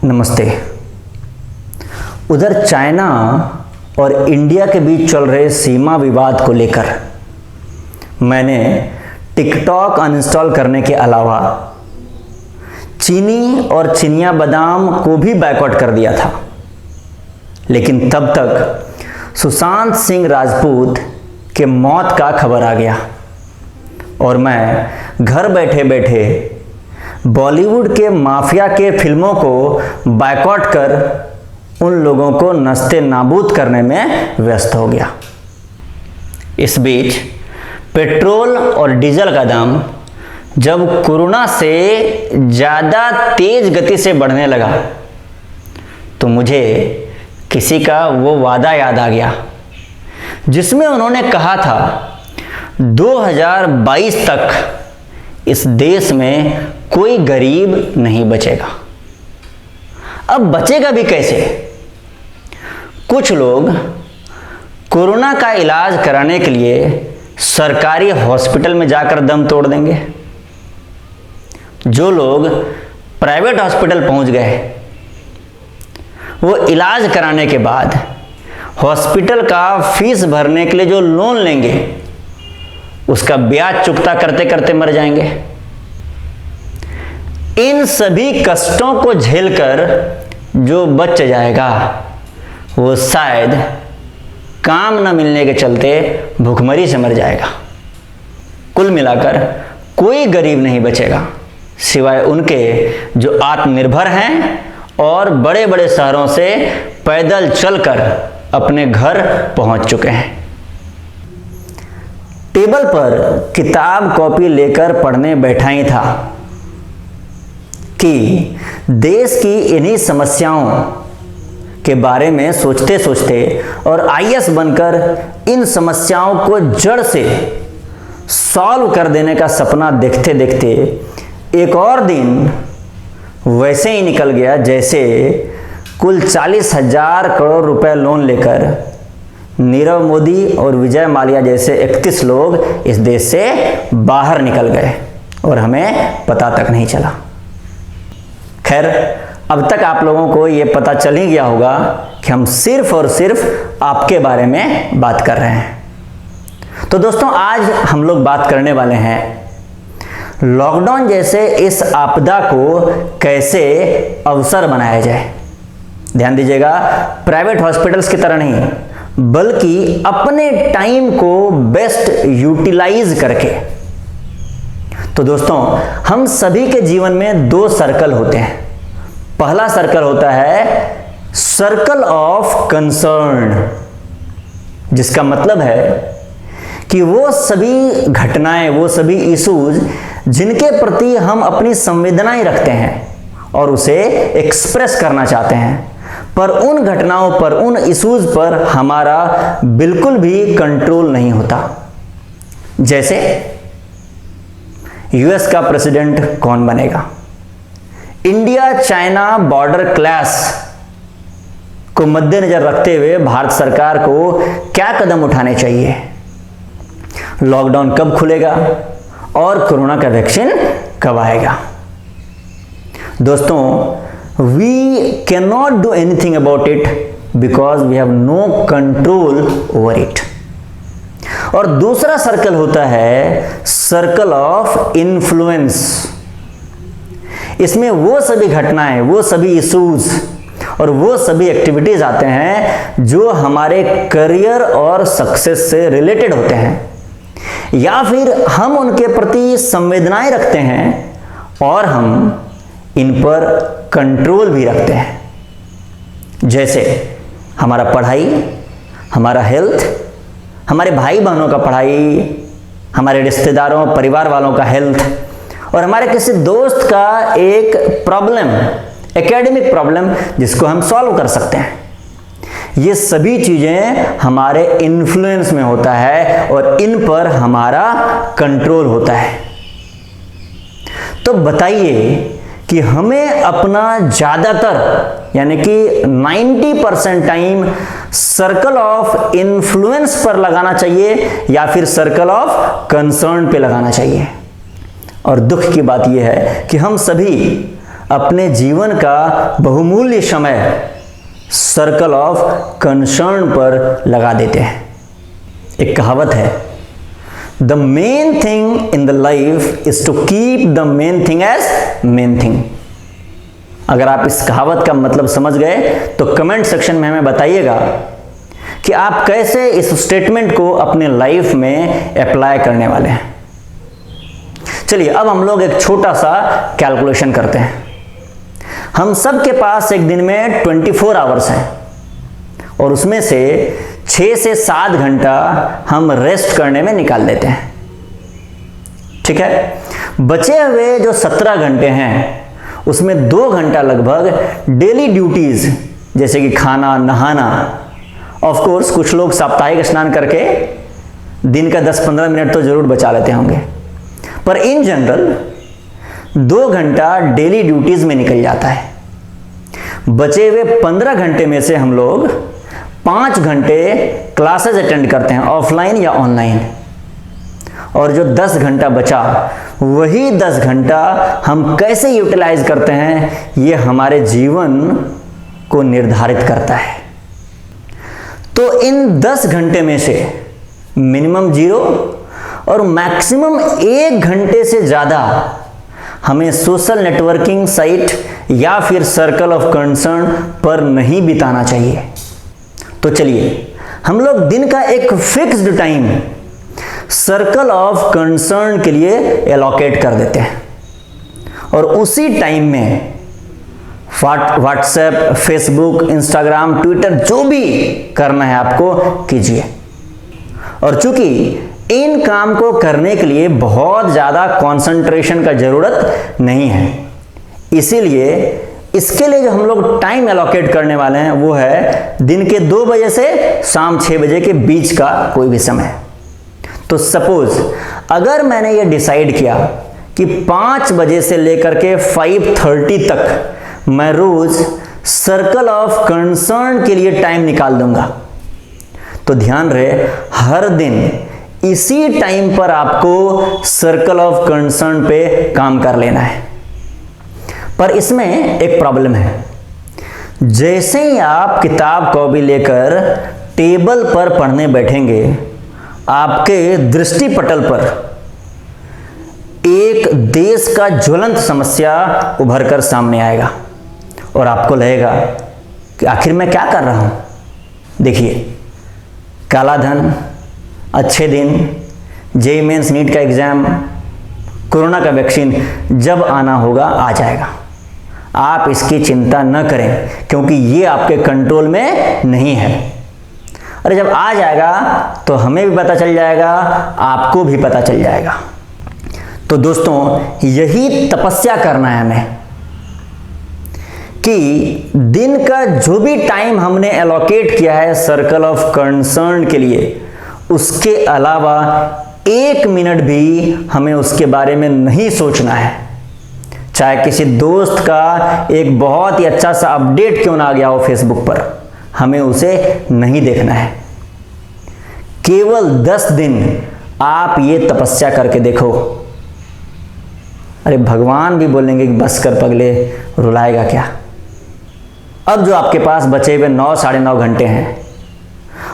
नमस्ते। उधर चाइना और इंडिया के बीच चल रहे सीमा विवाद को लेकर मैंने टिकटॉक अनइंस्टॉल करने के अलावा चीनी और चिनिया बादाम को भी बैकआउट कर दिया था, लेकिन तब तक सुशांत सिंह राजपूत के मौत का खबर आ गया और मैं घर बैठे बैठे बॉलीवुड के माफिया के फिल्मों को बायकॉट कर उन लोगों को नस्ते नाबूद करने में व्यस्त हो गया। इस बीच पेट्रोल और डीजल का दाम जब कोरोना से ज़्यादा तेज गति से बढ़ने लगा तो मुझे किसी का वो वादा याद आ गया जिसमें उन्होंने कहा था 2022 तक इस देश में कोई गरीब नहीं बचेगा। अब बचेगा भी कैसे? कुछ लोग कोरोना का इलाज कराने के लिए सरकारी हॉस्पिटल में जाकर दम तोड़ देंगे। जो लोग प्राइवेट हॉस्पिटल पहुंच गए वो इलाज कराने के बाद हॉस्पिटल का फीस भरने के लिए जो लोन लेंगे उसका ब्याज चुकता करते करते मर जाएंगे। इन सभी कष्टों को झेलकर जो बच जाएगा वो शायद काम न मिलने के चलते भूखमरी से मर जाएगा। कुल मिलाकर कोई गरीब नहीं बचेगा सिवाय उनके जो आत्मनिर्भर हैं और बड़े बड़े शहरों से पैदल चलकर अपने घर पहुंच चुके हैं। टेबल पर किताब कॉपी लेकर पढ़ने बैठा ही था कि देश की इन्हीं समस्याओं के बारे में सोचते सोचते और आईएएस बनकर इन समस्याओं को जड़ से सॉल्व कर देने का सपना देखते देखते एक और दिन वैसे ही निकल गया जैसे कुल 40,000 करोड़ रुपए लोन लेकर नीरव मोदी और विजय माल्या जैसे 31 लोग इस देश से बाहर निकल गए और हमें पता तक नहीं चला। खैर, अब तक आप लोगों को यह पता चल ही गया होगा कि हम सिर्फ और सिर्फ आपके बारे में बात कर रहे हैं। तो दोस्तों, आज हम लोग बात करने वाले हैं लॉकडाउन जैसे इस आपदा को कैसे अवसर बनाया जाए। ध्यान दीजिएगा, प्राइवेट हॉस्पिटल्स की तरह नहीं बल्कि अपने टाइम को बेस्ट यूटिलाइज करके। तो दोस्तों, हम सभी के जीवन में दो सर्कल होते हैं। पहला सर्कल होता है सर्कल ऑफ कंसर्न, जिसका मतलब है कि वो सभी घटनाएं, वो सभी इश्यूज जिनके प्रति हम अपनी संवेदनाएं रखते हैं और उसे एक्सप्रेस करना चाहते हैं, पर उन घटनाओं पर, उन इश्यूज पर हमारा बिल्कुल भी कंट्रोल नहीं होता। जैसे यूएस का प्रेसिडेंट कौन बनेगा, इंडिया चाइना बॉर्डर क्लैश को मद्देनजर रखते हुए भारत सरकार को क्या कदम उठाने चाहिए, लॉकडाउन कब खुलेगा और कोरोना का वैक्सीन कब आएगा। दोस्तों, we cannot do anything about it because we have no control over it। और दूसरा सर्कल होता है सर्कल ऑफ इन्फ्लुएंस। इसमें वो सभी घटनाएं, वो सभी इश्यूज और वो सभी एक्टिविटीज आते हैं जो हमारे करियर और सक्सेस से रिलेटेड होते हैं या फिर हम उनके प्रति संवेदनाएं रखते हैं और हम इन पर कंट्रोल भी रखते हैं। जैसे हमारा पढ़ाई, हमारा हेल्थ, हमारे भाई बहनों का पढ़ाई, हमारे रिश्तेदारों परिवार वालों का हेल्थ और हमारे किसी दोस्त का एक प्रॉब्लम, एकेडमिक प्रॉब्लम जिसको हम सॉल्व कर सकते हैं। ये सभी चीजें हमारे इन्फ्लुएंस में होता है और इन पर हमारा कंट्रोल होता है। तो बताइए कि हमें अपना ज्यादातर यानी कि 90% टाइम सर्कल ऑफ इन्फ्लुएंस पर लगाना चाहिए या फिर सर्कल ऑफ कंसर्न पे लगाना चाहिए। और दुख की बात यह है कि हम सभी अपने जीवन का बहुमूल्य समय सर्कल ऑफ कंसर्न पर लगा देते हैं। एक कहावत है, the main thing in the life is to keep the main thing as main thing. अगर आप इस कहावत का मतलब समझ गए तो कमेंट सेक्शन में हमें बताइएगा कि आप कैसे इस स्टेटमेंट को अपने लाइफ में अप्लाई करने वाले हैं। चलिए अब हम लोग एक छोटा सा कैलकुलेशन करते हैं। हम सब के पास एक दिन में 24 आवर्स हैं और उसमें से 6 से 7 घंटा हम रेस्ट करने में निकाल देते हैं, ठीक है। बचे हुए जो 17 घंटे हैं उसमें 2 घंटा लगभग डेली ड्यूटीज जैसे कि खाना नहाना, ऑफ कोर्स कुछ लोग साप्ताहिक स्नान करके दिन का 10-15 मिनट तो जरूर बचा लेते होंगे, पर इन जनरल 2 घंटा डेली ड्यूटीज में निकल जाता है। बचे हुए 15 घंटे में से हम लोग 5 घंटे क्लासेस अटेंड करते हैं, ऑफलाइन या ऑनलाइन, और जो 10 घंटा बचा वही 10 घंटा हम कैसे यूटिलाइज करते हैं ये हमारे जीवन को निर्धारित करता है। तो इन 10 घंटे में से मिनिमम 0 और मैक्सिमम 1 घंटे से ज़्यादा हमें सोशल नेटवर्किंग साइट या फिर सर्कल ऑफ कंसर्न पर नहीं बिताना चाहिए। तो चलिए हम लोग दिन का एक fixed time circle of concern के लिए एलोकेट कर देते हैं और उसी टाइम में व्हाट्सएप, फेसबुक, इंस्टाग्राम, ट्विटर जो भी करना है आपको कीजिए। और चूंकि इन काम को करने के लिए बहुत ज़्यादा कंसंट्रेशन का ज़रूरत नहीं है, इसीलिए इसके लिए जो हम लोग टाइम एलोकेट करने वाले हैं वो है दिन के 2 बजे से शाम 6 बजे के बीच का कोई भी समय। तो सपोज अगर मैंने ये डिसाइड किया कि 5 बजे से लेकर के 5:30 तक मैं रोज सर्कल ऑफ कंसर्न के लिए टाइम निकाल दूंगा, तो ध्यान रहे हर दिन इसी टाइम पर आपको सर्कल ऑफ कंसर्न पे काम कर लेना है। पर इसमें एक प्रॉब्लम है, जैसे ही आप किताब कॉपी लेकर टेबल पर पढ़ने बैठेंगे आपके दृष्टि पटल पर एक देश का ज्वलंत समस्या उभर कर सामने आएगा और आपको लगेगा कि आखिर मैं क्या कर रहा हूं। देखिए, काला धन, अच्छे दिन, जेईई मेंस, नीट का एग्जाम, कोरोना का वैक्सीन जब आना होगा आ जाएगा। आप इसकी चिंता न करें क्योंकि ये आपके कंट्रोल में नहीं है। अरे जब आ जाएगा तो हमें भी पता चल जाएगा, आपको भी पता चल जाएगा। तो दोस्तों यही तपस्या करना है हमें कि दिन का जो भी टाइम हमने एलोकेट किया है सर्कल ऑफ कंसर्न के लिए, उसके अलावा 1 मिनट भी हमें उसके बारे में नहीं सोचना है। चाहे किसी दोस्त का एक बहुत ही अच्छा सा अपडेट क्यों ना आ गया हो फेसबुक पर, हमें उसे नहीं देखना है। केवल 10 दिन आप ये तपस्या करके देखो। अरे भगवान भी बोलेंगे कि बस कर पगले, रुलाएगा क्या। अब जो आपके पास बचे हुए 9 साढ़े 9 घंटे हैं,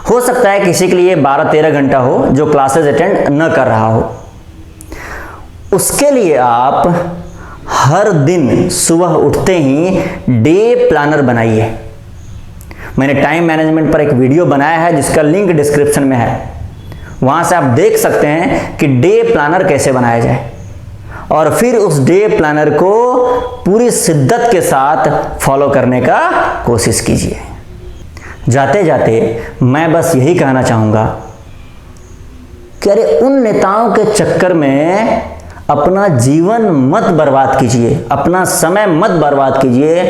हो सकता है किसी के लिए 12-13 घंटा हो जो क्लासेस अटेंड न कर रहा हो। उसके लिए आप हर दिन सुबह उठते ही डे प्लानर बनाइए। मैंने टाइम मैनेजमेंट पर एक वीडियो बनाया है जिसका लिंक डिस्क्रिप्शन में है, वहां से आप देख सकते हैं कि डे प्लानर कैसे बनाया जाए और फिर उस डे प्लानर को पूरी शिद्दत के साथ फॉलो करने का कोशिश कीजिए। जाते जाते मैं बस यही कहना चाहूंगा कि अरे उन नेताओं के चक्कर में अपना जीवन मत बर्बाद कीजिए, अपना समय मत बर्बाद कीजिए,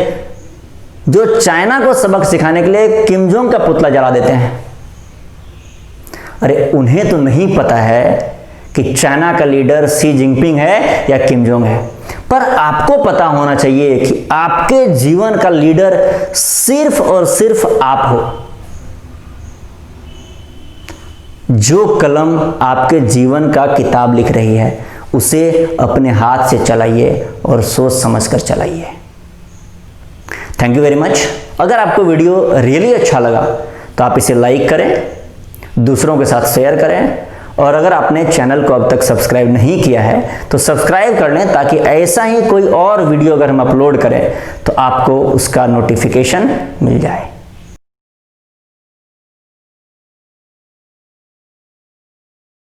जो चाइना को सबक सिखाने के लिए किम जोंग का पुतला जला देते हैं। अरे उन्हें तो नहीं पता है कि चाइना का लीडर शी जिनपिंग है या किम जोंग है, पर आपको पता होना चाहिए कि आपके जीवन का लीडर सिर्फ और सिर्फ आप हो। जो कलम आपके जीवन का किताब लिख रही है उसे अपने हाथ से चलाइए और सोच समझकर चलाइए। Thank you very much. अगर आपको वीडियो रियली अच्छा लगा तो आप इसे लाइक करें, दूसरों के साथ शेयर करें, और अगर आपने चैनल को अब तक सब्सक्राइब नहीं किया है तो सब्सक्राइब कर लें, ताकि ऐसा ही कोई और वीडियो अगर हम अपलोड करें तो आपको उसका नोटिफिकेशन मिल जाए।